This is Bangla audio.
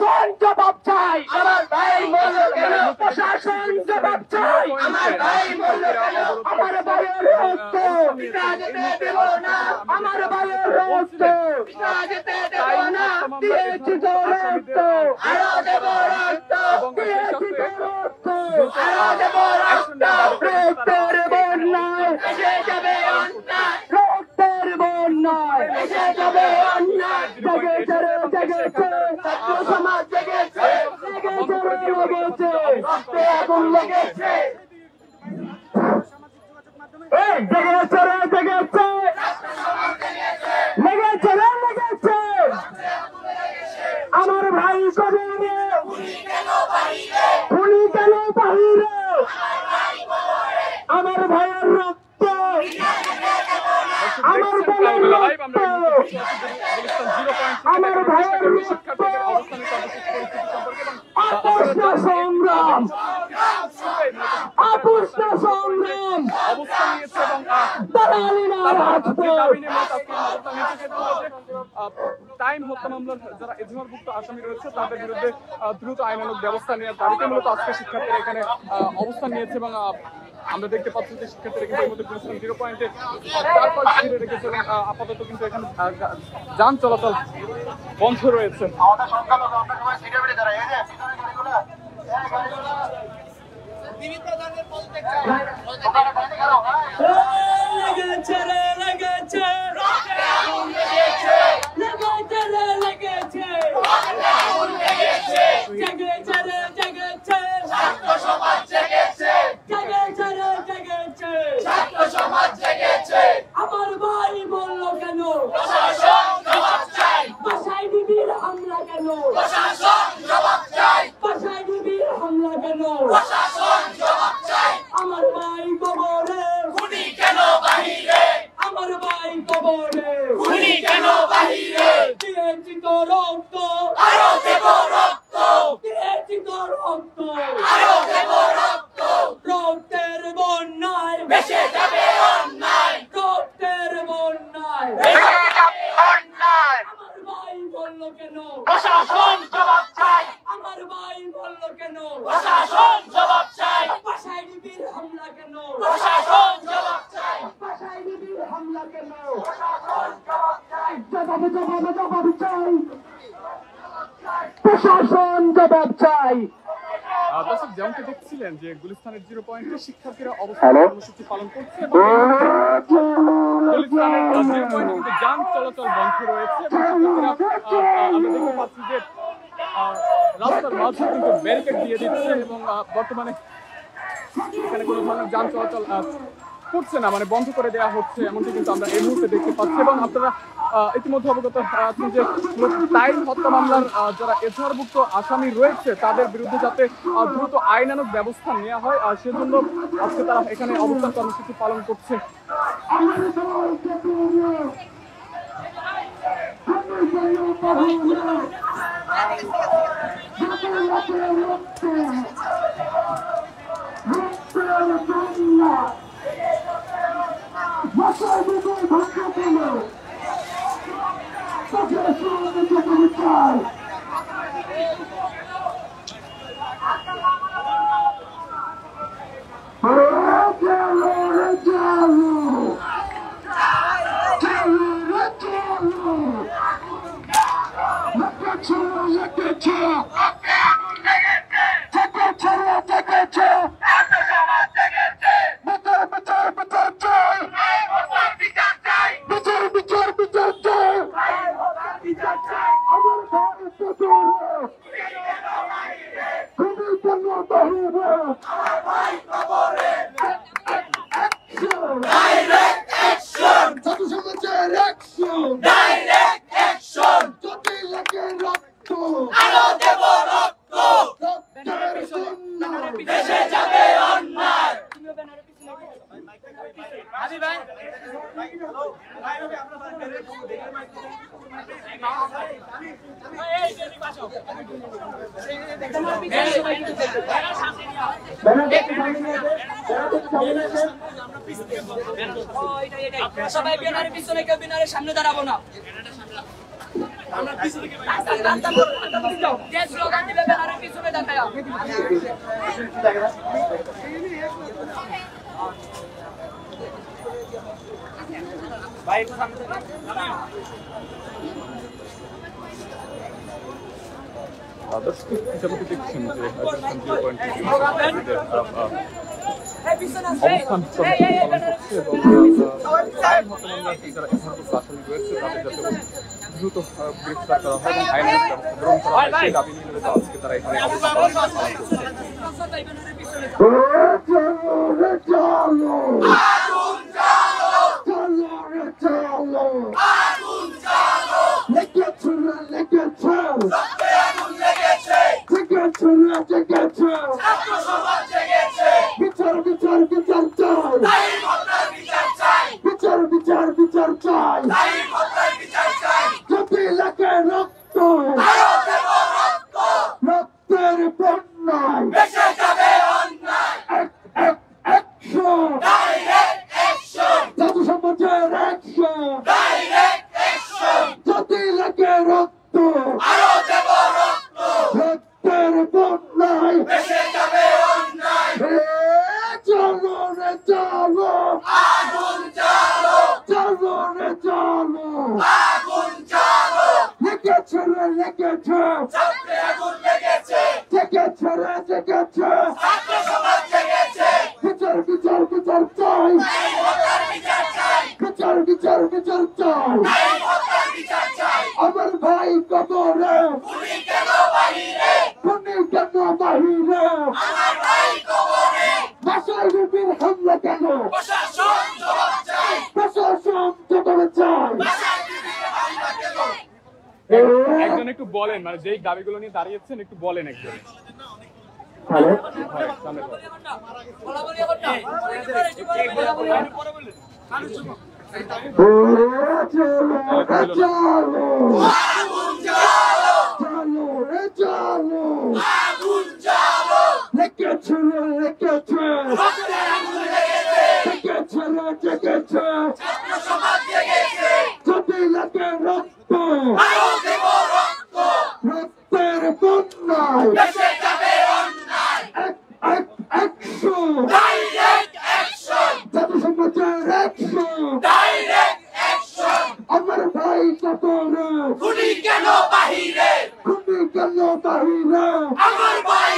প্রশাসন জবাব চাই, আমার ভাই বলল কেন, প্রশাসন জবাব চাই, আমার ভাই বলল কেন, আমার ভাইয়ের রক্ত পিতা যেতে দেব না, আমার ভাইয়ের রক্ত পিতা যেতে দেব না, দিয়েছি তো রক্ত, আরো দেব রক্ত, দিয়েছি তো রক্ত, আরো দেব রক্ত, রক্তের বন্যায় এসে যাবে অন্যায়, রক্তের বন্যায় এসে যাবে অন্যায়, জেগেছে রে জেগেছে, ছাত্র সমাজ জেগেছে, জেগেছে রে জেগেছে, রক্তে আগুন লেগেছে, জেগেছে রে জেগেছে, লেগেছে রে লেগেছে, আমার ভাই কবরে, খুনি কেন বাহিরে, আমার ভাইয়ের রক্ত, আমার বোনের রক্ত, আমার ভাইয়ের রক্ত, আপুষ্ট সংগ্রাম, আপুষ্ট সংগ্রাম, দালালিনা টাইম হত্যা মামলার যারা এজাহারভুক্ত আসামি রয়েছে তাদের বিরুদ্ধে দ্রুত আইনানুগ ব্যবস্থা নেওয়ার দাবিতে মূলত আজকে শিক্ষার্থীরা এখানে অবস্থান নিয়েছে এবং আমরা দেখতে পাচ্ছি যে শিক্ষার্থীরা কিন্তু এর মধ্যে গুলিস্তান 0 পয়েন্টে চারপাশ ঘিরে রেখেছে এবং আপাতত কিন্তু এখানে যান চলাচল বন্ধ রয়েছে। আমার ভাই বলল কেন, বাসায় নিবিড় হামলা কেন, বাসায় নিবিড় হামলা কেন, আমার ভাই কবরে, খুনি কেন বাহিরে, আমার ভাই কবরে, খুনি কেন বাহিরে, দিয়েছি তো রক্ত, আরো দেব রক্ত, দিয়েছি তো রক্ত, আরো দেব রক্ত, রক্তের বন্যায় ভেসে যাবে অন্যায়, রক্তের বন্যায় ভেসে যাবে অন্যায়, আমার ভাই বলল কেন, প্রশাসন জবাব চাই, আমার ভাই বলল কেন, প্রশাসন জবাব চাই, বাসায় নিবিড় হামলা কেন, প্রশাসন জবাব চাই, বাসায় নিবিড় হামলা কেন, প্রশাসন জবাব চাই, জবাব জবাব জবাব চাই, প্রশাসন জবাব চাই। দর্শক যেমনটি দেখছিলেন যে গুলিস্তানের 0 পয়েন্টে শিক্ষার্থীরা অবস্থান কর্মসূচি পালন করছে এবং গুলিস্তানের 0 পয়েন্টে কিন্তু যান চলাচল বন্ধ রয়েছে এবং শিক্ষার্থীরা আমরা দেখতে পাচ্ছি যে রাস্তার মাঝে কিন্তু ব্যারিকেড দিয়ে দিচ্ছে এবং বর্তমানে এখানে কোনো ধরনের যান চলাচল করছে না, মানে বন্ধ করে দেওয়া হচ্ছে এমনটি কিন্তু আমরা এই মুহূর্তে দেখতে পাচ্ছি। এবং আপনারা ইতিমধ্যে অবগত আছেন যে টাইম হত্যা মামলার যারা এজাহারভুক্ত আসামি রয়েছে তাদের বিরুদ্ধে যাতে দ্রুত আইনানুগ ব্যবস্থা নেওয়া হয় সেজন্য আজকে তারা এখানে অবস্থান কর্মসূচি পালন করছে। সবাই ব্যানারের পিছনে কেউ ব্যানারের সামনে দাঁড়াবো না। যে স্লোগান দিবে ব্যানারের পিছনে দেখায়া ভাই একটু সামনে দর্শক হিসাবে দেখছেন যে অবস্থান করছে এবং আইন হত্যামামলা যারা এখন আসামি রয়েছে তাদের যাতে দ্রুত গ্রেফতার করা হয় এবং আইনের ব্যবস্থা গ্রহণ করা হয় সেই দাবি নিয়ে আজকে তারা এখানে অবস্থান বিচার বিচার বিচার চাই বিচার বিচার বিচার চাই যদি লাগে রক্ত রক্তের বন্যায় জাতি সমাজের যদি লাগে রক্ত রক্তের বন্যায় চলো রে চলো চলো রে চলো লেগেছে রে লেগেছে জেগেছে রে জেগেছে বিচার বিচার বিচার চাই বিচার বিচার বিচার চাই আমার ভাই কবরে খুনি কেন বাহিরে বাসায় রুপির হামলা কেন প্রশাসন জবাবে চাই একজন একটু বলেন মানে যেই দাবিগুলো নিয়ে দাঁড়িয়েছেন একটু বলেন একজন হ্যালো রক্তের বন্যায় জাতি সমাজের আমার ভাই কবরে খুনি কেন বাহিরে খুনি কেন বাহিরে আমার ভাই